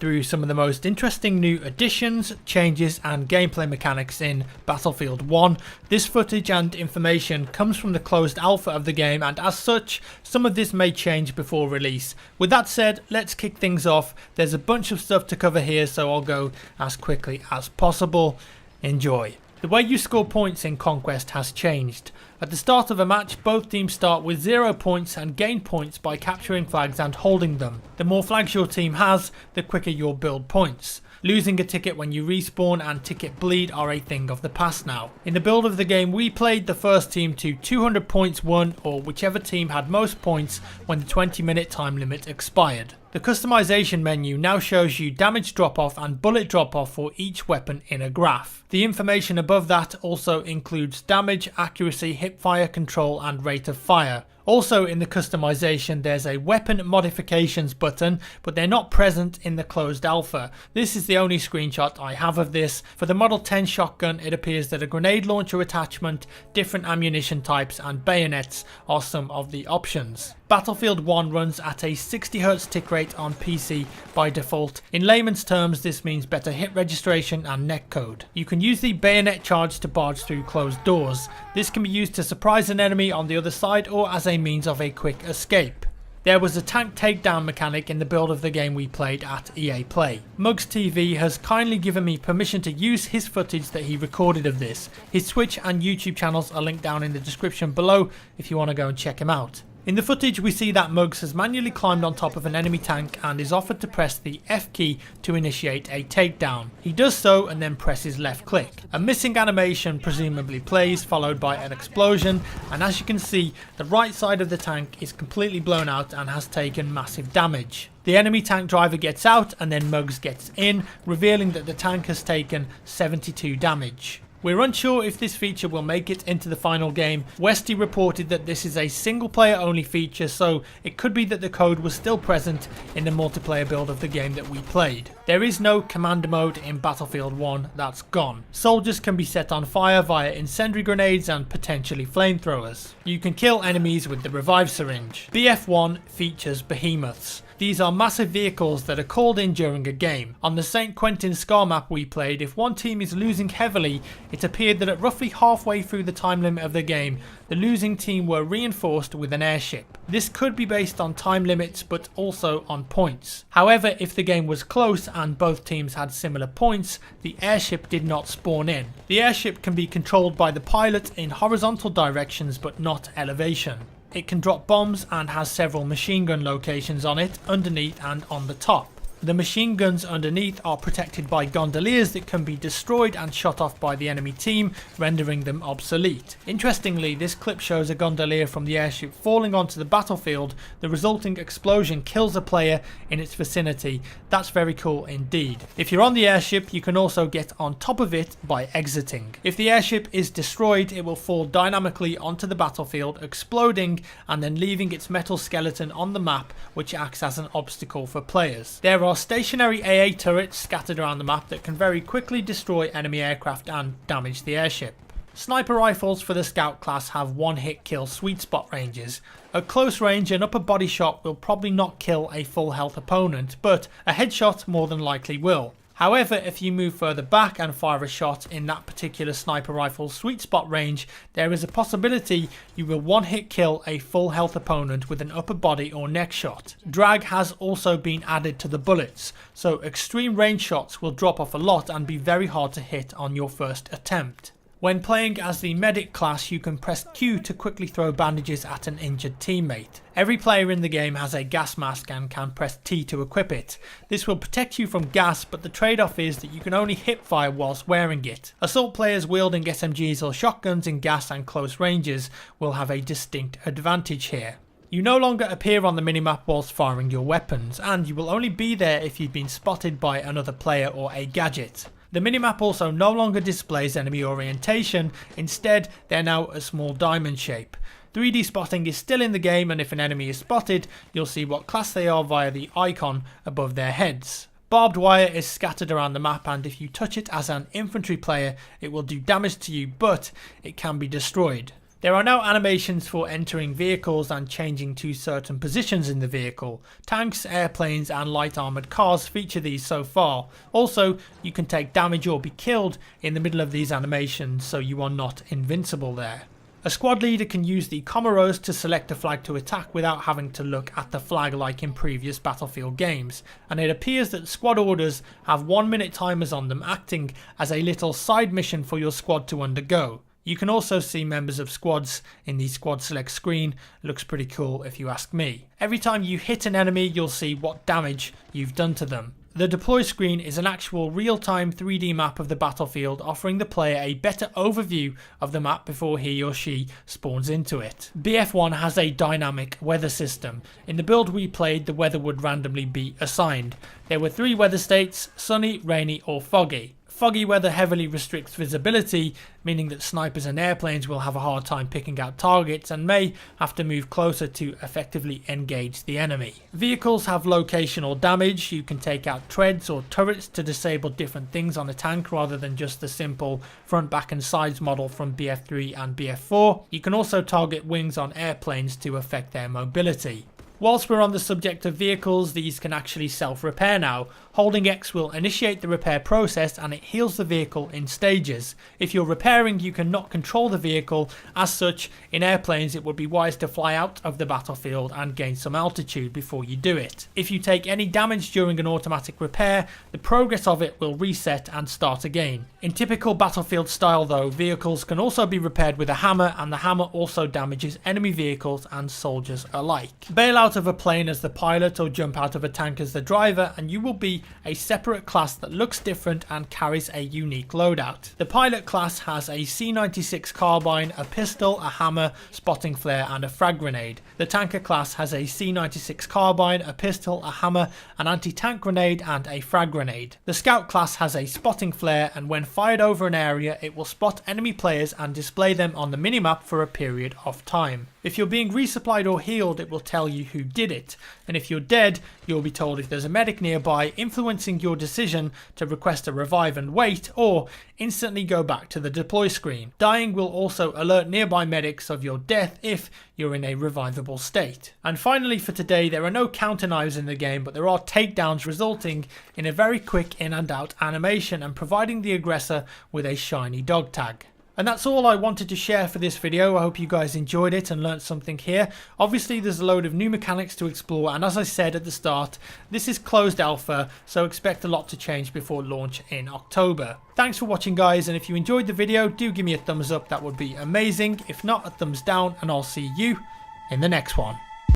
through some of the most interesting new additions, changes and gameplay mechanics in Battlefield 1. This footage and information comes from the closed alpha of the game, and as such, some of this may change before release. With that said, let's kick things off. There's a bunch of stuff to cover here, so I'll go as quickly as possible. Enjoy. The way you score points in Conquest has changed. At the start of a match, both teams start with 0 points and gain points by capturing flags and holding them. The more flags your team has, the quicker you'll build points. Losing a ticket when you respawn and ticket bleed are a thing of the past now. In the build of the game we played, the first team to 200 points won, or whichever team had most points when the 20-minute time limit expired. The customization menu now shows you damage drop off and bullet drop off for each weapon in a graph. The information above that also includes damage, accuracy, hipfire control and rate of fire. Also in the customization there's a weapon modifications button, but they're not present in the closed alpha. This is the only screenshot I have of this. For the Model 10 shotgun, it appears that a grenade launcher attachment, different ammunition types and bayonets are some of the options. Battlefield 1 runs at a 60Hz tick rate on PC by default. In layman's terms, this means better hit registration and netcode. You can use the bayonet charge to barge through closed doors. This can be used to surprise an enemy on the other side or as a means of a quick escape. There was a tank takedown mechanic in the build of the game we played at EA Play. Mugs TV has kindly given me permission to use his footage that he recorded of this. His Twitch and YouTube channels are linked down in the description below if you want to go and check him out. In the footage we see that Muggs has manually climbed on top of an enemy tank and is offered to press the F key to initiate a takedown. He does so and then presses left click. A missing animation presumably plays, followed by an explosion, and as you can see, the right side of the tank is completely blown out and has taken massive damage. The enemy tank driver gets out and then Muggs gets in, revealing that the tank has taken 72 damage. We're unsure if this feature will make it into the final game. Westy reported that this is a single player only feature, so it could be that the code was still present in the multiplayer build of the game that we played. There is no command mode in Battlefield 1, that's gone. Soldiers can be set on fire via incendiary grenades and potentially flamethrowers. You can kill enemies with the revive syringe. BF1 features behemoths. These are massive vehicles that are called in during a game. On the St. Quentin Scar map we played, if one team is losing heavily, it appeared that at roughly halfway through the time limit of the game, the losing team were reinforced with an airship. This could be based on time limits but also on points. However, if the game was close and both teams had similar points, the airship did not spawn in. The airship can be controlled by the pilot in horizontal directions but not elevation. It can drop bombs and has several machine gun locations on it, underneath and on the top. The machine guns underneath are protected by gondoliers that can be destroyed and shot off by the enemy team, rendering them obsolete. Interestingly, this clip shows a gondolier from the airship falling onto the battlefield. The resulting explosion kills a player in its vicinity. That's very cool indeed. If you're on the airship, you can also get on top of it by exiting. If the airship is destroyed, it will fall dynamically onto the battlefield, exploding and then leaving its metal skeleton on the map, which acts as an obstacle for players. There are stationary AA turrets scattered around the map that can very quickly destroy enemy aircraft and damage the airship. Sniper rifles for the scout class have one hit kill sweet spot ranges. At close range, an upper body shot will probably not kill a full health opponent, but a headshot more than likely will. However, if you move further back and fire a shot in that particular sniper rifle's sweet spot range, there is a possibility you will one hit kill a full health opponent with an upper body or neck shot. Drag has also been added to the bullets, so extreme range shots will drop off a lot and be very hard to hit on your first attempt. When playing as the medic class, you can press Q to quickly throw bandages at an injured teammate. Every player in the game has a gas mask and can press T to equip it. This will protect you from gas, but the trade-off is that you can only hip fire whilst wearing it. Assault players wielding SMGs or shotguns in gas and close ranges will have a distinct advantage here. You no longer appear on the minimap whilst firing your weapons, and you will only be there if you've been spotted by another player or a gadget. The minimap also no longer displays enemy orientation, instead they're now a small diamond shape. 3D spotting is still in the game, and if an enemy is spotted, you'll see what class they are via the icon above their heads. Barbed wire is scattered around the map, and if you touch it as an infantry player, it will do damage to you, but it can be destroyed. There are now animations for entering vehicles and changing to certain positions in the vehicle. Tanks, airplanes and light armoured cars feature these so far. Also, you can take damage or be killed in the middle of these animations, so you are not invincible there. A squad leader can use the Comoros to select a flag to attack without having to look at the flag like in previous Battlefield games, and it appears that squad orders have 1-minute timers on them, acting as a little side mission for your squad to undergo. You can also see members of squads in the squad select screen. It looks pretty cool if you ask me. Every time you hit an enemy, you'll see what damage you've done to them. The deploy screen is an actual real-time 3D map of the battlefield, offering the player a better overview of the map before he or she spawns into it. BF1 has a dynamic weather system. In the build we played, the weather would randomly be assigned. There were 3 weather states: sunny, rainy or foggy. Foggy weather heavily restricts visibility, meaning that snipers and airplanes will have a hard time picking out targets and may have to move closer to effectively engage the enemy. Vehicles have location or damage. You can take out treads or turrets to disable different things on a tank rather than just the simple front, back and sides model from BF3 and BF4. You can also target wings on airplanes to affect their mobility. Whilst we're on the subject of vehicles, these can actually self-repair now. Holding X will initiate the repair process and it heals the vehicle in stages. If you're repairing, you cannot control the vehicle. As such, in airplanes it would be wise to fly out of the battlefield and gain some altitude before you do it. If you take any damage during an automatic repair, the progress of it will reset and start again. In typical Battlefield style though, vehicles can also be repaired with a hammer, and the hammer also damages enemy vehicles and soldiers alike. Bail out of a plane as the pilot or jump out of a tank as the driver and you will be a separate class that looks different and carries a unique loadout. The pilot class has a C96 carbine, a pistol, a hammer, spotting flare and a frag grenade. The tanker class has a C96 carbine, a pistol, a hammer, an anti-tank grenade and a frag grenade. The scout class has a spotting flare, and when fired over an area it will spot enemy players and display them on the minimap for a period of time. If you're being resupplied or healed, it will tell you who did it, and if you're dead, you'll be told if there's a medic nearby, influencing your decision to request a revive and wait, or instantly go back to the deploy screen. Dying will also alert nearby medics of your death if you're in a revivable state. And finally for today, there are no counter knives in the game, but there are takedowns, resulting in a very quick in and out animation and providing the aggressor with a shiny dog tag. And that's all I wanted to share for this video. I hope you guys enjoyed it and learnt something here. Obviously there's a load of new mechanics to explore, and as I said at the start, this is closed alpha, so expect a lot to change before launch in October. Thanks for watching guys, and if you enjoyed the video, do give me a thumbs up, that would be amazing. If not, a thumbs down, and I'll see you in the next one.